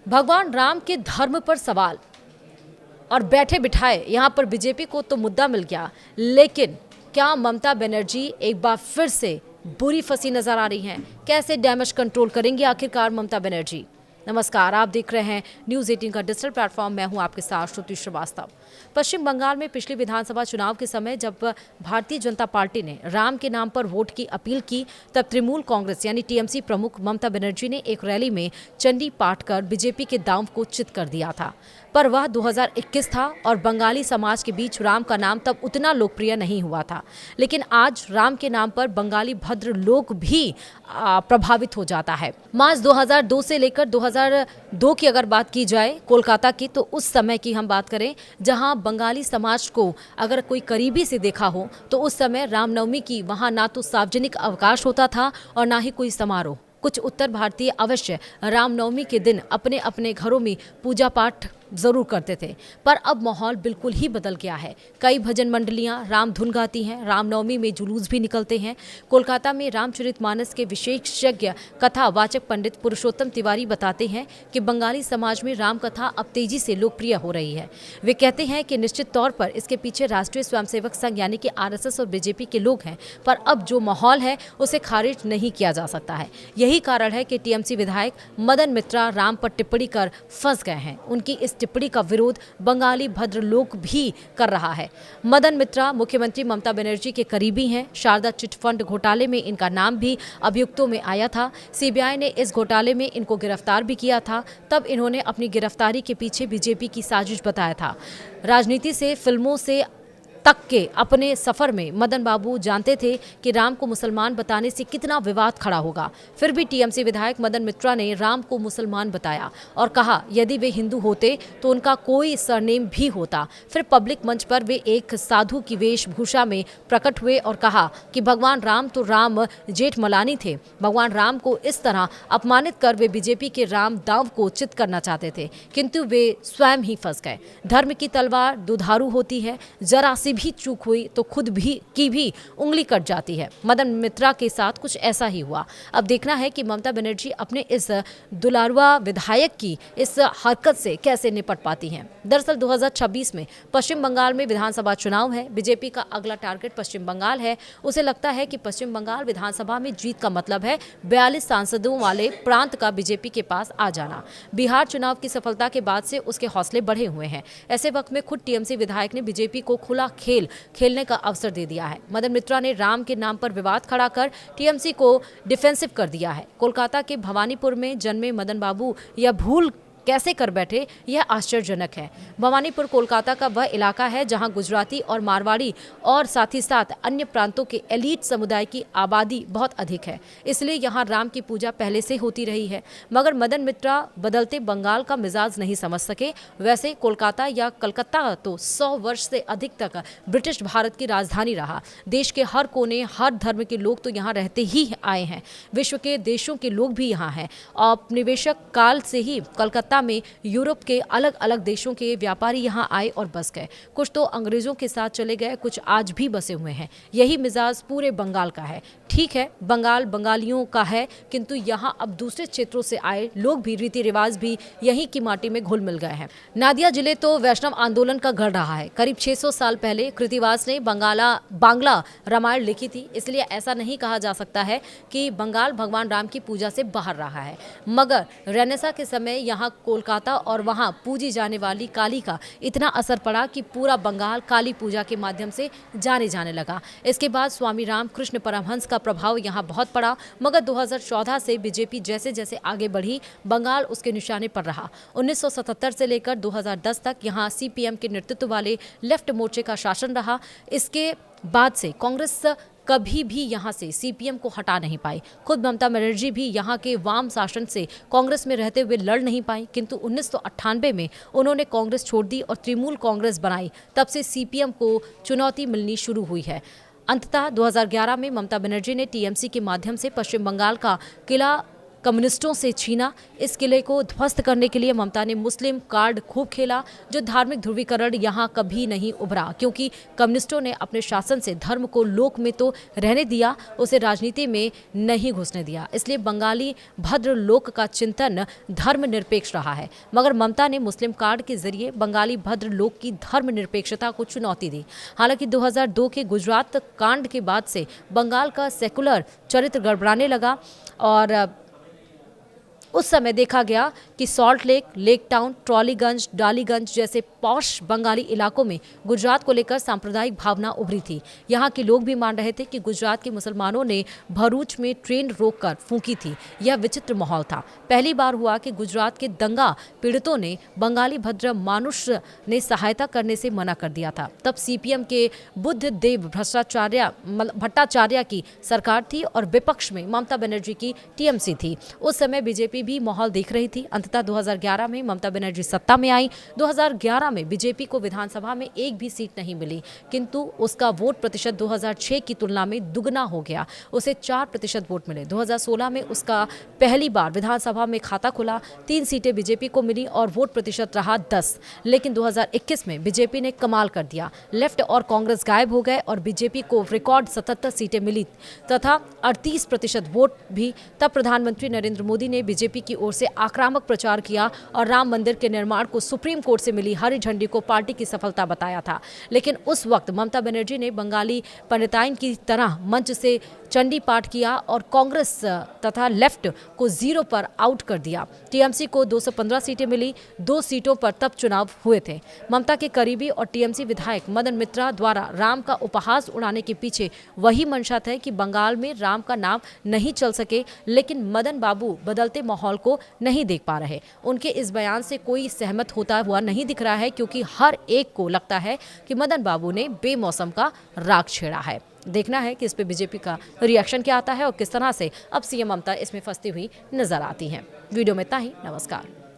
भगवान राम के धर्म पर सवाल और बैठे बिठाए यहाँ पर बीजेपी को तो मुद्दा मिल गया, लेकिन क्या ममता बनर्जी एक बार फिर से बुरी फंसी नजर आ रही हैं? कैसे डैमेज कंट्रोल करेंगी आखिरकार ममता बनर्जी? नमस्कार, आप देख रहे हैं न्यूज़ 18 का डिजिटल प्लेटफॉर्म। मैं हूं आपके साथ श्रुति श्रीवास्तव। पश्चिम बंगाल में पिछली विधानसभा चुनाव के समय जब भारतीय जनता पार्टी ने राम के नाम पर वोट की अपील की, तब तृणमूल कांग्रेस यानी टीएमसी प्रमुख ममता बनर्जी ने एक रैली में चंडी पाठ कर बीजेपी के दांव को चित कर दिया था। पर वह 2021 था और बंगाली समाज के बीच राम का नाम तब उतना लोकप्रिय नहीं हुआ था। लेकिन आज राम के नाम पर बंगाली भद्र लोग भी प्रभावित हो जाता है। मार्च 2002 से लेकर 2002 की अगर बात की जाए कोलकाता की, तो उस समय की हम बात करें जहां बंगाली समाज को अगर कोई करीबी से देखा हो तो उस समय रामनवमी की वहां ना तो सार्वजनिक अवकाश होता था और ना ही कोई समारोह। कुछ उत्तर भारतीय अवश्य रामनवमी के दिन अपने अपने घरों में पूजा पाठ जरूर करते थे, पर अब माहौल बिल्कुल ही बदल गया है। कई भजन मंडलियां राम धुन गाती हैं, रामनवमी में जुलूस भी निकलते हैं। कोलकाता में रामचरितमानस के विशेषज्ञ कथा वाचक पंडित पुरुषोत्तम तिवारी बताते हैं कि बंगाली समाज में राम कथा अब तेजी से लोकप्रिय हो रही है। वे कहते हैं कि निश्चित तौर पर इसके पीछे राष्ट्रीय स्वयंसेवक संघ यानी कि आरएसएस और बीजेपी के लोग हैं, पर अब जो माहौल है उसे खारिज नहीं किया जा सकता है। यही कारण है कि टीएमसी विधायक मदन मित्रा राम पर टिप्पणी कर फंस गए हैं। उनकी इस टिप्पणी का विरोध बंगाली भद्र लोग भी कर रहा है। मदन मित्रा मुख्यमंत्री ममता बनर्जी के करीबी हैं। शारदा चिट फंड घोटाले में इनका नाम भी अभियुक्तों में आया था। सीबीआई ने इस घोटाले में इनको गिरफ्तार भी किया था। तब इन्होंने अपनी गिरफ्तारी के पीछे बीजेपी की साजिश बताया था। राजनीति से फिल्मों से तक के अपने सफर में मदन बाबू जानते थे कि राम को मुसलमान बताने से कितना विवाद खड़ा होगा। फिर भी टीएमसी विधायक मदन मित्रा ने राम को मुसलमान बताया और कहा यदि वे हिंदू होते तो उनका कोई सरनेम भी होता। फिर पब्लिक मंच पर वे एक साधु की वेशभूषा में प्रकट हुए और कहा कि भगवान राम तो राम जेठमलानी थे। भगवान राम को इस तरह अपमानित कर वे बीजेपी के राम दांव को चित करना चाहते थे, किंतु वे स्वयं ही फंस गए। धर्म की तलवार दुधारू होती है, जरा भी चूक हुई तो खुद भी उंगली कट जाती है। मदन मित्रा के साथ कुछ ऐसा ही हुआ। अब देखना है कि ममता बनर्जी अपने इस दुलारुआ विधायक की इस हरकत से कैसे निपट पाती हैं। दरअसल 2026 में पश्चिम बंगाल में विधानसभा चुनाव है। बीजेपी का अगला टारगेट पश्चिम बंगाल है। उसे लगता है कि पश्चिम बंगाल विधानसभा में जीत का मतलब है 42 सांसदों वाले प्रांत का बीजेपी के पास आ जाना। बिहार चुनाव की सफलता के बाद से उसके हौसले बढ़े हुए हैं। ऐसे वक्त में खुद टीएमसी विधायक ने बीजेपी को खुला खेलने का अवसर दे दिया है। मदन मित्रा ने राम के नाम पर विवाद खड़ा कर टीएमसी को डिफेंसिव कर दिया है। कोलकाता के भवानीपुर में जन्मे मदन बाबू यह भूल कैसे कर बैठे, यह आश्चर्यजनक है। भवानीपुर कोलकाता का वह इलाका है जहां गुजराती और मारवाड़ी और साथ ही साथ अन्य प्रांतों के एलीट समुदाय की आबादी बहुत अधिक है, इसलिए यहां राम की पूजा पहले से होती रही है। मगर मदन मित्रा बदलते बंगाल का मिजाज नहीं समझ सके। वैसे कोलकाता या कलकत्ता तो 100 वर्ष से अधिक तक ब्रिटिश भारत की राजधानी रहा। देश के हर कोने, हर धर्म के लोग तो यहाँ रहते ही आए हैं। विश्व के देशों के लोग भी यहाँ हैं। औपनिवेशिक काल से ही कलकत्ता में यूरोप के अलग अलग देशों के व्यापारी यहां आए और बस गए। कुछ तो अंग्रेजों के साथ चले गए, कुछ आज भी बसे हुए हैं। यही मिजाज पूरे बंगाल का है। ठीक है, बंगाल बंगालियों का है, किंतु यहाँ अब दूसरे क्षेत्रों से आए लोग भी, रीति रिवाज भी यहीं की माटी में घुल मिल गए हैं। नादिया जिले तो वैष्णव आंदोलन का गढ़ रहा है। करीब 600 साल पहले कृतिवास ने बांग्ला रामायण लिखी थी, इसलिए ऐसा नहीं कहा जा सकता है कि बंगाल भगवान राम की पूजा से बाहर रहा है। मगर रेनेसा के समय यहाँ कोलकाता और वहां पूजी जाने वाली काली का इतना असर पड़ा कि पूरा बंगाल काली पूजा के माध्यम से जाने लगा। इसके बाद स्वामी राम कृष्ण परमहंस का प्रभाव यहां बहुत पड़ा। मगर 2014 से बीजेपी जैसे जैसे आगे बढ़ी, बंगाल उसके निशाने पर रहा। 1977 से लेकर 2010 तक यहां सीपीएम के नेतृत्व वाले लेफ्ट मोर्चे का शासन रहा। इसके बाद से कांग्रेस कभी भी यहां से सीपीएम को हटा नहीं पाई। खुद ममता बनर्जी भी यहां के वाम शासन से कांग्रेस में रहते हुए लड़ नहीं पाई, किंतु 1998 में उन्होंने कांग्रेस छोड़ दी और तृणमूल कांग्रेस बनाई। तब से सीपीएम को चुनौती मिलनी शुरू हुई है। अंततः 2011 में ममता बनर्जी ने टीएमसी के माध्यम से पश्चिम बंगाल का किला कम्युनिस्टों से छीना। इस किले को ध्वस्त करने के लिए ममता ने मुस्लिम कार्ड खूब खेला, जो धार्मिक ध्रुवीकरण यहाँ कभी नहीं उभरा, क्योंकि कम्युनिस्टों ने अपने शासन से धर्म को लोक में तो रहने दिया, उसे राजनीति में नहीं घुसने दिया। इसलिए बंगाली भद्र लोक का चिंतन धर्मनिरपेक्ष रहा है, मगर ममता ने मुस्लिम कार्ड के जरिए बंगाली भद्र लोक की धर्मनिरपेक्षता को चुनौती दी। हालांकि 2002 के गुजरात कांड के बाद से बंगाल का सेकुलर चरित्र गड़बड़ाने लगा और उस समय देखा गया कि सॉल्ट लेक, लेक टाउन, ट्रॉलीगंज, डालीगंज जैसे पॉश बंगाली इलाकों में गुजरात को लेकर सांप्रदायिक भावना उभरी थी। यहाँ के लोग भी मान रहे थे कि गुजरात के मुसलमानों ने भरूच में ट्रेन रोककर फूंकी थी। यह विचित्र माहौल था। पहली बार हुआ कि गुजरात के दंगा पीड़ितों ने बंगाली भद्र मानुष ने सहायता करने से मना कर दिया था। तब सीपीएम के बुद्धदेव भट्टाचार्य की सरकार थी और विपक्ष में ममता बनर्जी की टीएमसी थी। उस समय बीजेपी भी माहौल देख रही थी। अंततः 2011 में ममता बनर्जी सत्ता में आई। 2011 में बीजेपी को विधानसभा में एक भी सीट नहीं मिली, किंतु उसका वोट प्रतिशत 2006 की तुलना में दुगना हो गया। उसे 4% वोट मिले। 2016 में उसका पहली बार विधानसभा में खाता खुला, 3 सीटें बीजेपी को मिली और वोट प्रतिशत रहा 10। लेकिन 2021 में बीजेपी ने कमाल कर दिया। लेफ्ट और कांग्रेस गायब हो गए और बीजेपी को रिकॉर्ड 77 सीटें मिली तथा 38% वोट भी। तब प्रधानमंत्री नरेंद्र मोदी ने बीजेपी की ओर से आक्रामक प्रचार किया और राम मंदिर के निर्माण को सुप्रीम कोर्ट से मिली हरी झंडी को पार्टी की सफलता बताया था। लेकिन उस वक्त ममता बनर्जी ने बंगाली पंडिताइन की तरह मंच से चंडी पाठ किया और कांग्रेस तथा लेफ्ट को 0 पर आउट कर दिया। टीएमसी को 215 सीटें मिली। 2 सीटों पर तब चुनाव हुए थे। ममता के करीबी और टीएमसी विधायक मदन मित्रा द्वारा राम का उपहास उड़ाने के पीछे वही मंशा था कि बंगाल में राम का नाम नहीं चल सके। लेकिन मदन बाबू बदलते माहौल को नहीं देख पा रहे। उनके इस बयान से कोई सहमत होता हुआ नहीं दिख रहा है, क्योंकि हर एक को लगता है कि मदन बाबू ने बेमौसम का राग छेड़ा है। देखना है कि इस पे बीजेपी का रिएक्शन क्या आता है और किस तरह से अब सीएम ममता इसमें फंसती हुई नजर आती हैं। वीडियो में इतना ही। नमस्कार।